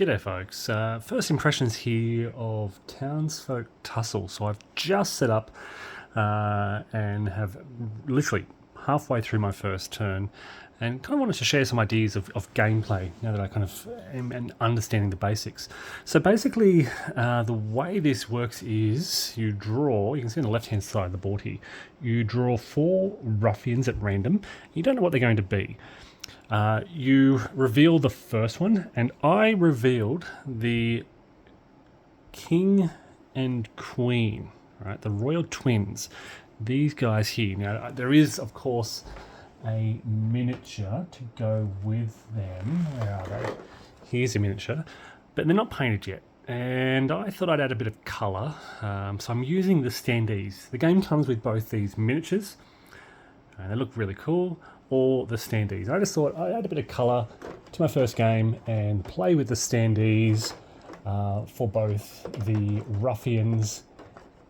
G'day folks, first impressions here of Townsfolk Tussle. So I've just set up and have literally halfway through my first turn and kind of wanted to share some ideas of gameplay now that I kind of am understanding the basics. So basically the way this works is you draw, you can see on the left hand side of the board here, you draw 4 ruffians at random. You don't know what they're going to be. You reveal the first one, and I revealed the king and queen, right? The royal twins. These guys here. Now, there is, of course, a miniature to go with them. Where are they? Here's a miniature, but they're not painted yet. And I thought I'd add a bit of colour, so I'm using the standees. The game comes with both these miniatures, and they look really cool, or the standees. I just thought I'd add a bit of colour to my first game and play with the standees for both the ruffians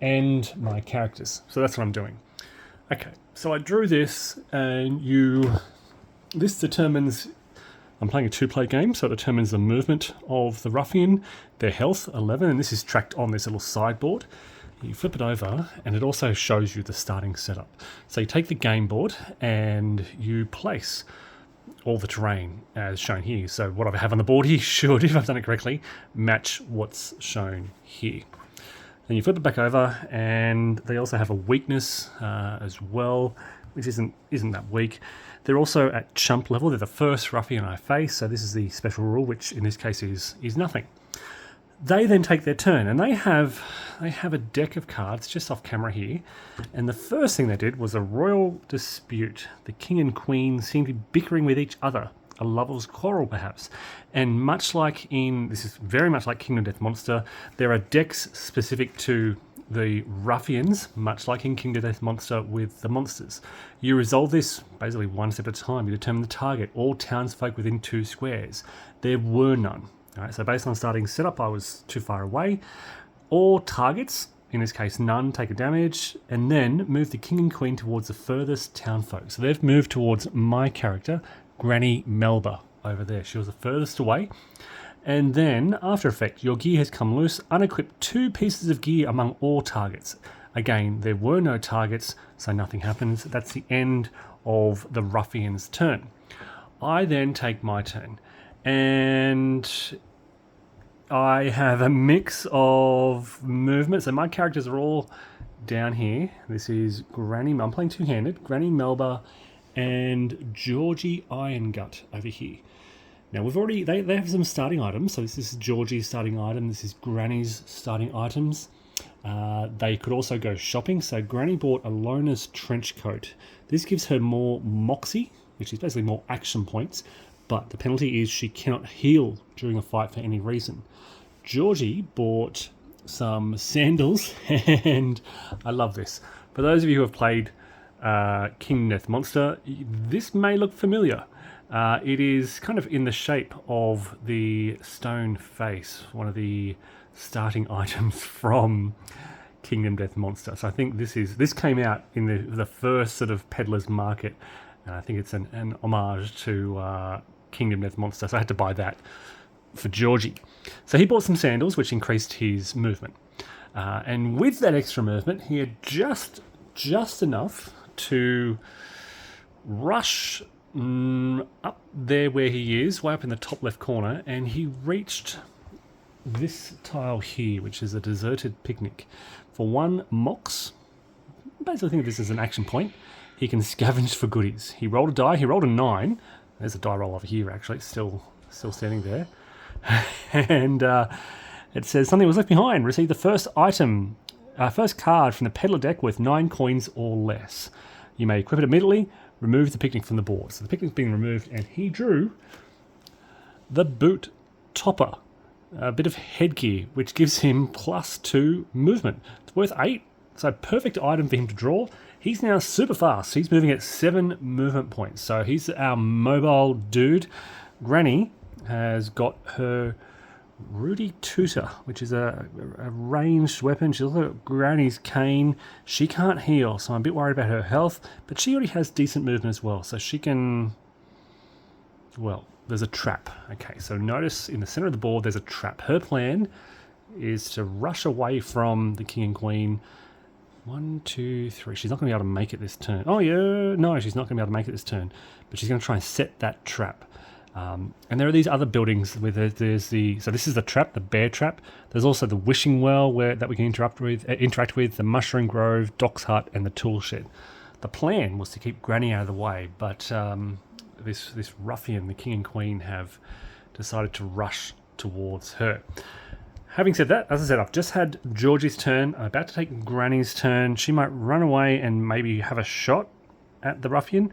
and my characters. So that's what I'm doing. Okay, so I drew this, and this determines, I'm playing a 2-player game, so it determines the movement of the ruffian, their health, 11, and this is tracked on this little sideboard. You flip it over, and it also shows you the starting setup. So you take the game board, and you place all the terrain as shown here. So what I have on the board here should, if I've done it correctly, match what's shown here. Then you flip it back over, and they also have a weakness as well, which isn't that weak. They're also at chump level. They're the first ruffian I face, so this is the special rule, which in this case is nothing. They then take their turn, and they have a deck of cards just off camera here. And the first thing they did was a royal dispute. The king and queen seem to be bickering with each other, a lover's quarrel perhaps. And much like this is very much like Kingdom Death Monster, there are decks specific to the ruffians, much like in Kingdom Death Monster with the monsters. You resolve this basically one step at a time. You determine the target, all townsfolk within 2 squares. There were none. All right, so based on starting setup, I was too far away. All targets, in this case none, take a damage, and then move the king and queen towards the furthest townfolk. So they've moved towards my character, Granny Melba, over there. She was the furthest away. And then, after effect, your gear has come loose. Unequip 2 pieces of gear among all targets. Again, there were no targets, so nothing happens. That's the end of the ruffian's turn. I then take my turn. And I have a mix of movements, and my characters are all down here. This is Granny, I'm playing 2-handed, Granny Melba and Georgie Irongut over here. Now they have some starting items, so this is Georgie's starting item, this is Granny's starting items. They could also go shopping, so Granny bought a loner's trench coat. This gives her more moxie, which is basically more action points. But the penalty is she cannot heal during a fight for any reason. Georgie bought some sandals, and I love this. For those of you who have played Kingdom Death Monster, this may look familiar. It is kind of in the shape of the stone face, one of the starting items from Kingdom Death Monster. So I think this came out in the first sort of peddler's market, and I think it's an homage to Kingdom Death Monster, so I had to buy that for Georgie. So he bought some sandals, which increased his movement. And with that extra movement, he had just enough to rush up there where he is, way up in the top left corner, and he reached this tile here, which is a deserted picnic. For 1 mox, basically think of this as an action point, he can scavenge for goodies. He rolled a die, he rolled a 9. There's a die roll over here, actually. It's still standing there. And it says, something was left behind. Receive the first item, first card from the peddler deck worth 9 coins or less. You may equip it immediately. Remove the picnic from the board. So the picnic's being removed, and he drew the boot topper. A bit of headgear, which gives him +2 movement. It's worth 8. So perfect item for him to draw. He's now super fast. He's moving at 7 movement points. So he's our mobile dude. Granny has got her Rudy Tutor, which is a ranged weapon. She's also got Granny's cane. She can't heal, so I'm a bit worried about her health. But she already has decent movement as well. So she can, well, there's a trap. Okay, so notice in the center of the board there's a trap. Her plan is to rush away from the king and queen. 1, 2, 3. She's not going to be able to make it this turn. Oh yeah, no, she's not going to be able to make it this turn. But she's going to try and set that trap. And there are these other buildings where there's the. So this is the trap, the bear trap. There's also the wishing well that we can interact with, the mushroom grove, Doc's hut, and the tool shed. The plan was to keep Granny out of the way, but this ruffian, the king and queen, have decided to rush towards her. Having said that, as I said, I've just had Georgie's turn. I'm about to take Granny's turn. She might run away and maybe have a shot at the ruffian.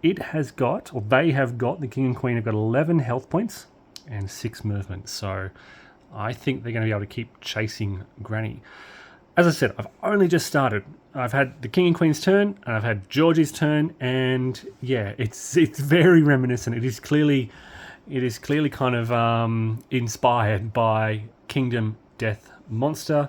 It has got, or they have got, the king and queen have got 11 health points and 6 movement. So I think they're going to be able to keep chasing Granny. As I said, I've only just started. I've had the king and queen's turn, and I've had Georgie's turn, and yeah, it's very reminiscent. It is clearly kind of inspired by Kingdom Death Monster,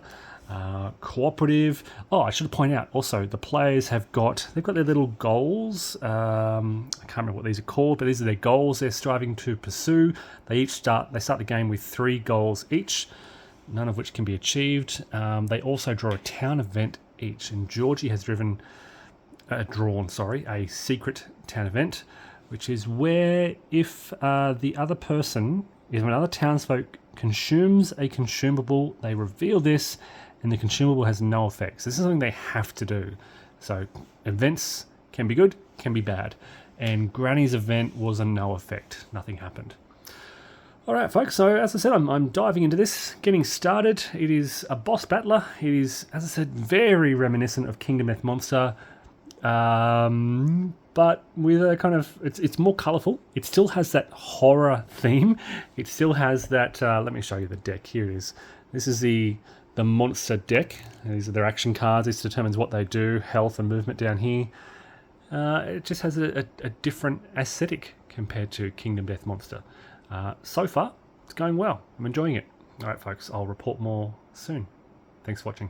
cooperative. Oh, I should point out also the players they've got their little goals. I can't remember what these are called, but these are their goals they're striving to pursue. They start the game with 3 goals each, none of which can be achieved. They also draw a town event each, and Georgie has drawn a secret town event, which is where if the other person is when other townsfolk consumes a consumable, they reveal this, and the consumable has no effects. This is something they have to do. So events can be good, can be bad, and Granny's event was a no effect. Nothing happened. All right, folks, so as I said, I'm diving into this, getting started. It is a boss battler. It is, as I said, very reminiscent of Kingdom Death Monster, but with a kind of, it's more colourful. It still has that horror theme. It still has that, let me show you the deck. Here it is. This is the monster deck. These are their action cards. This determines what they do, health and movement down here. It just has a different aesthetic compared to Kingdom Death Monster. So far, it's going well. I'm enjoying it. All right, folks, I'll report more soon. Thanks for watching.